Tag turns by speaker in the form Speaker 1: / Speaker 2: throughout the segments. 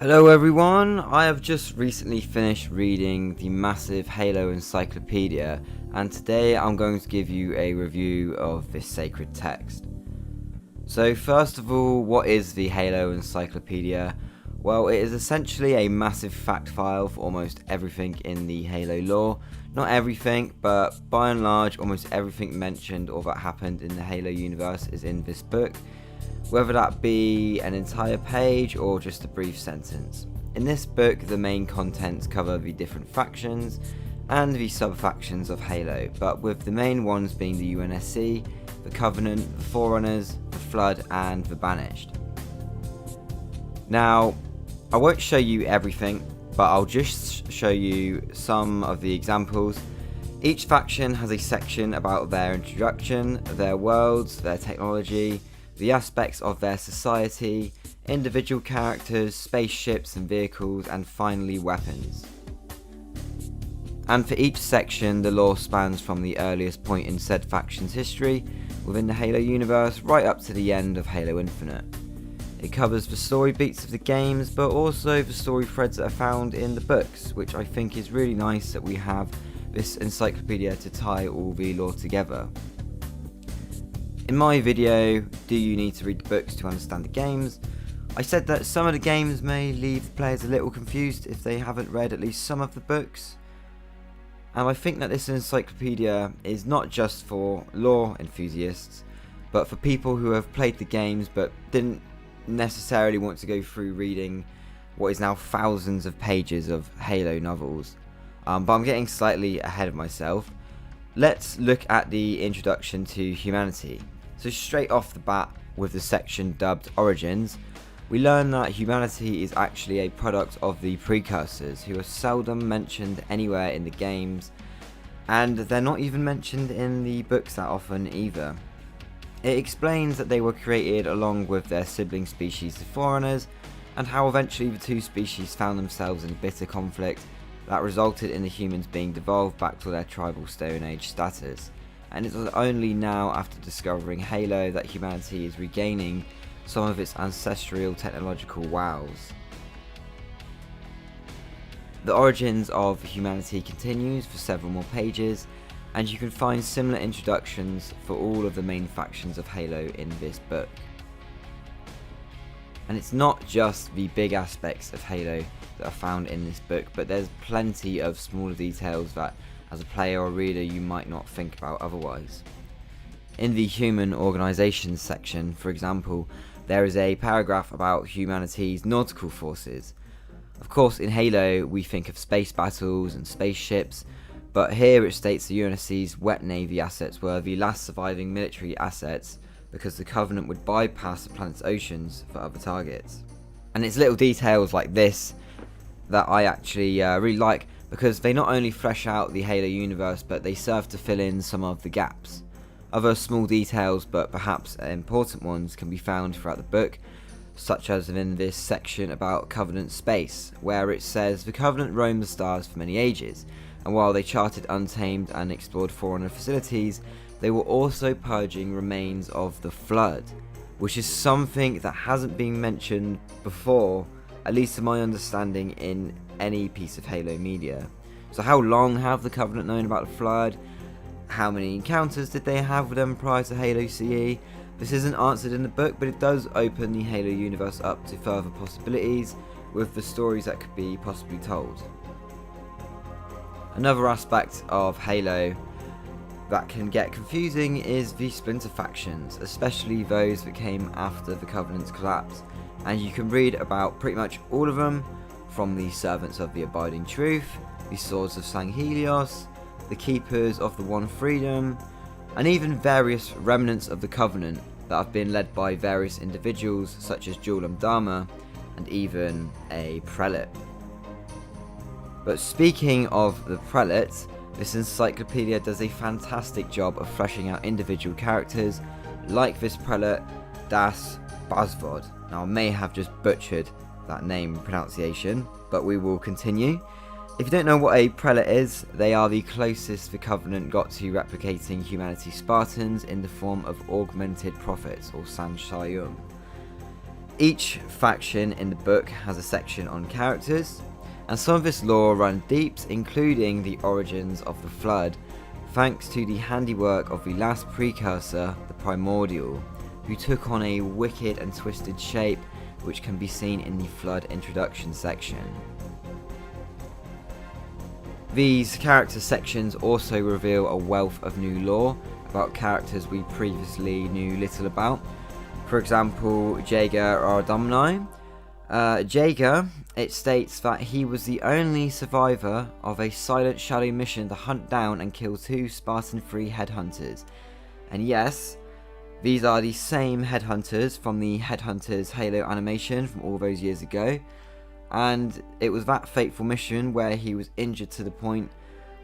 Speaker 1: Hello everyone, I have just recently finished reading the massive Halo Encyclopedia, and today I'm going to give you a review of this sacred text. So first of all, what is the Halo Encyclopedia? Well, it is essentially a massive fact file for almost everything in the Halo lore. Not everything, but by and large almost everything mentioned or that happened in the Halo universe is in this book, whether that be an entire page or just a brief sentence. In this book, the main contents cover the different factions and the sub-factions of Halo, but with the main ones being the UNSC, the Covenant, the Forerunners, the Flood, and the Banished. Now, I won't show you everything, but I'll just show you some of the examples. Each faction has a section about their introduction, their worlds, their technology, the aspects of their society, individual characters, spaceships and vehicles, and finally weapons. And for each section, the lore spans from the earliest point in said faction's history within the Halo universe right up to the end of Halo Infinite. It covers the story beats of the games, but also the story threads that are found in the books, which I think is really nice that we have this encyclopedia to tie all the lore together. In my video, do you need to read the books to understand the games? I said that some of the games may leave the players a little confused if they haven't read at least some of the books. And I think that this encyclopedia is not just for lore enthusiasts, but for people who have played the games but didn't necessarily want to go through reading what is now thousands of pages of Halo novels. But I'm getting slightly ahead of myself. Let's look at the introduction to humanity. So straight off the bat, with the section dubbed Origins, we learn that humanity is actually a product of the precursors, who are seldom mentioned anywhere in the games, and they're not even mentioned in the books that often either. It explains that they were created along with their sibling species, the Forerunners, and how eventually the two species found themselves in bitter conflict that resulted in the humans being devolved back to their tribal Stone Age status. And it was only now, after discovering Halo, that humanity is regaining some of its ancestral technological wows. The origins of humanity continues for several more pages, and you can find similar introductions for all of the main factions of Halo in this book. And it's not just the big aspects of Halo that are found in this book, but there's plenty of smaller details that as a player or reader you might not think about otherwise. In the human organizations section, for example, there is a paragraph about humanity's nautical forces. Of course, in Halo we think of space battles and spaceships, but here it states the UNSC's wet navy assets were the last surviving military assets because the Covenant would bypass the planet's oceans for other targets. And it's little details like this that I actually really like, because they not only flesh out the Halo universe, but they serve to fill in some of the gaps. Other small details, but perhaps important ones, can be found throughout the book, such as in this section about Covenant space, where it says the Covenant roamed the stars for many ages, and while they charted untamed and explored Forerunner facilities, they were also purging remains of the Flood, which is something that hasn't been mentioned before, at least to my understanding, in any piece of Halo media. So how long have the Covenant known about the Flood? How many encounters did they have with them prior to Halo CE? This isn't answered in the book, but it does open the Halo universe up to further possibilities with the stories that could be possibly told. Another aspect of Halo that can get confusing is the Splinter factions, especially those that came after the Covenant's collapse, and you can read about pretty much all of them, from the Servants of the Abiding Truth, the Swords of Sanghelios, the Keepers of the One Freedom, and even various remnants of the Covenant that have been led by various individuals such as Julam Dharma and even a Prelate. But speaking of the Prelate, this encyclopedia does a fantastic job of fleshing out individual characters like this Prelate, Das Bazvod. Now I may have just butchered that name pronunciation, but we will continue. If you don't know what a Prelate is, they are the closest the Covenant got to replicating humanity's Spartans in the form of augmented prophets, or Sanshayum. Each faction in the book has a section on characters, and some of this lore runs deep, including the origins of the Flood, thanks to the handiwork of the last precursor, the Primordial, who took on a wicked and twisted shape, which can be seen in the Flood introduction section. These character sections also reveal a wealth of new lore about characters we previously knew little about. For example, Jaeger Ardumni. Jaeger, it states that he was the only survivor of a silent shadow mission to hunt down and kill 2 Spartan-free headhunters. And yes, these are the same headhunters from the Headhunters Halo animation from all those years ago. And it was that fateful mission where he was injured to the point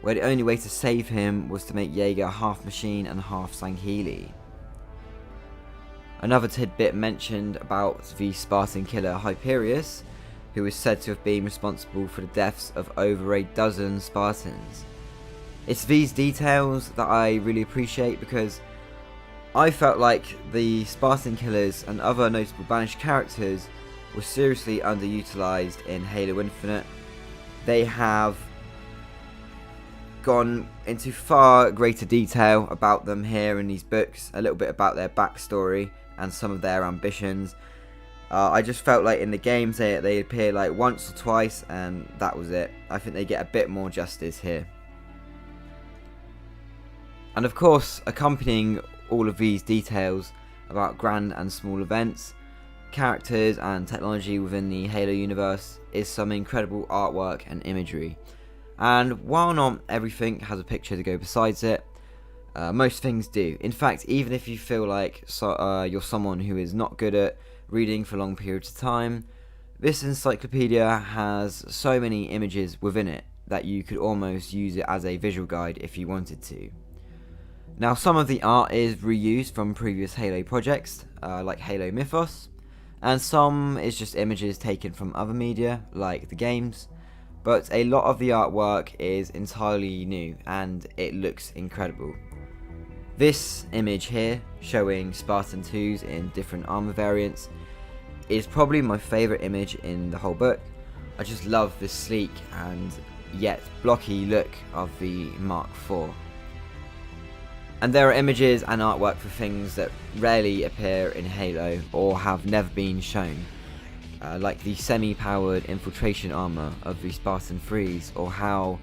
Speaker 1: where the only way to save him was to make Jaeger half machine and half Sangheili. Another tidbit mentioned about the Spartan killer Hyperius, who is said to have been responsible for the deaths of over a dozen Spartans. It's these details that I really appreciate, because I felt like the Spartan killers and other notable banished characters were seriously underutilized in Halo Infinite. They have gone into far greater detail about them here in these books, a little bit about their backstory and some of their ambitions. I just felt like in the games they appear like once or twice, and that was it. I think they get a bit more justice here. And of course, accompanying all of these details about grand and small events, characters and technology within the Halo universe is some incredible artwork and imagery. And while not everything has a picture to go besides it, most things do. In fact, even if you feel like you're someone who is not good at reading for long periods of time, this encyclopedia has so many images within it that you could almost use it as a visual guide if you wanted to. Now, some of the art is reused from previous Halo projects, like Halo Mythos, and some is just images taken from other media, like the games, but a lot of the artwork is entirely new, and it looks incredible. This image here, showing Spartan 2s in different armor variants, is probably my favourite image in the whole book. I just love the sleek and yet blocky look of the Mark IV. And there are images and artwork for things that rarely appear in Halo or have never been shown, like the semi-powered infiltration armor of the Spartan 3s, or how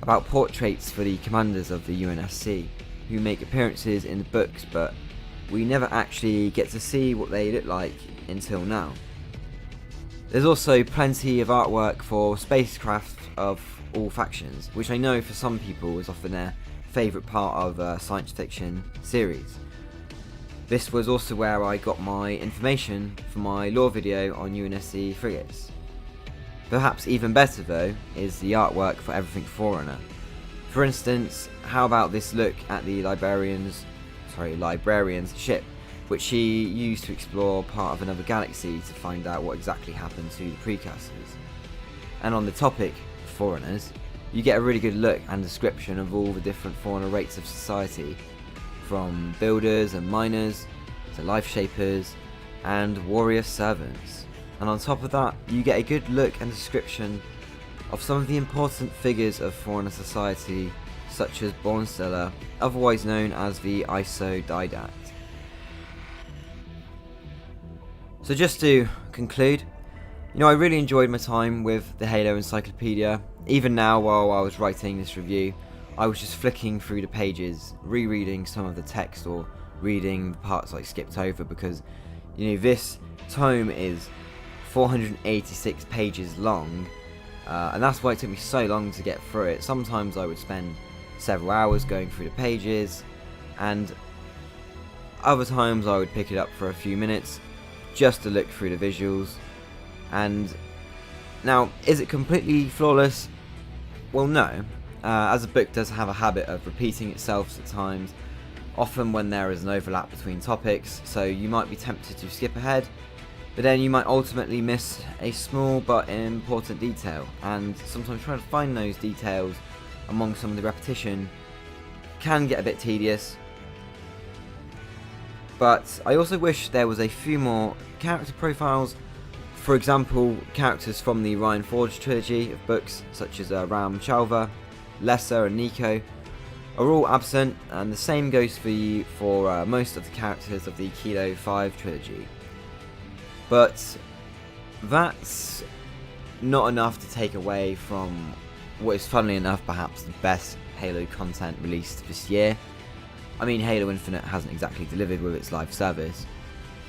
Speaker 1: about portraits for the commanders of the UNSC, who make appearances in the books, but we never actually get to see what they look like until now. There's also plenty of artwork for spacecraft of all factions, which I know for some people is often their favourite part of a science fiction series. This was also where I got my information for my lore video on UNSC frigates. Perhaps even better though is the artwork for everything Forerunner. For instance, how about this look at the librarian's ship, which she used to explore part of another galaxy to find out what exactly happened to the precursors. And on the topic of Forerunners, you get a really good look and description of all the different Forerunner rates of society, from builders and miners to life shapers and warrior servants. And on top of that, you get a good look and description of some of the important figures of Forerunner society, such as Bornstella, otherwise known as the Isodidact. So just to conclude, I really enjoyed my time with the Halo Encyclopedia. Even now, while I was writing this review, I was just flicking through the pages, rereading some of the text or reading the parts I skipped over, because this tome is 486 pages long, and that's why it took me so long to get through it. Sometimes I would spend several hours going through the pages, and other times I would pick it up for a few minutes just to look through the visuals. And now, is it completely flawless? Well, no, as a book does have a habit of repeating itself at times, often when there is an overlap between topics, so you might be tempted to skip ahead, but then you might ultimately miss a small but important detail, and sometimes trying to find those details among some of the repetition can get a bit tedious. But I also wish there was a few more character profiles. For example, characters from the Ryan Forge trilogy of books, such as Ram Chalva, Lesser and Nico, are all absent, and the same goes for most of the characters of the Kilo 5 trilogy. But that's not enough to take away from what is, funnily enough, perhaps the best Halo content released this year. I mean, Halo Infinite hasn't exactly delivered with its live service,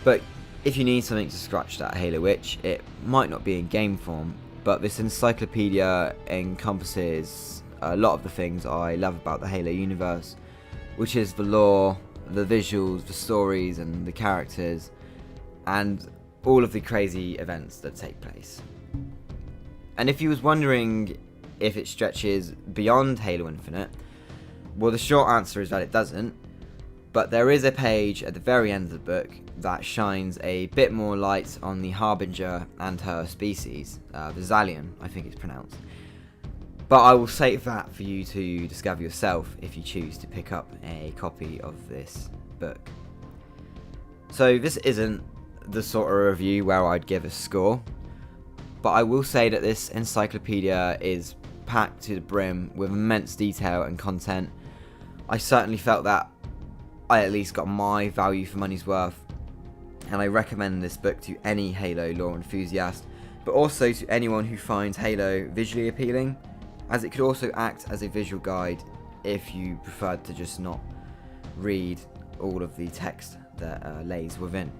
Speaker 1: but if you need something to scratch that Halo itch, it might not be in game form, but this encyclopedia encompasses a lot of the things I love about the Halo universe, which is the lore, the visuals, the stories and the characters, and all of the crazy events that take place. And if you was wondering if it stretches beyond Halo Infinite, well, the short answer is that it doesn't, but there is a page at the very end of the book that shines a bit more light on the Harbinger and her species, the Zalian, I think it's pronounced. But I will save that for you to discover yourself if you choose to pick up a copy of this book. So this isn't the sort of review where I'd give a score, but I will say that this encyclopedia is packed to the brim with immense detail and content. I certainly felt that I at least got my value for money's worth, and I recommend this book to any Halo lore enthusiast, but also to anyone who finds Halo visually appealing, as it could also act as a visual guide if you preferred to just not read all of the text that lays within.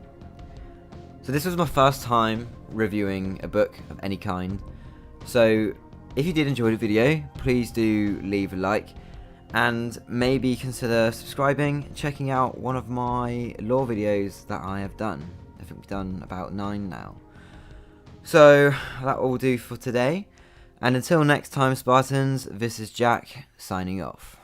Speaker 1: So this was my first time reviewing a book of any kind, so if you did enjoy the video, please do leave a like, and maybe consider subscribing, checking out one of my lore videos that I have done. I think we've done about 9 now. So that will do for today, and until next time, Spartans, this is Jack signing off.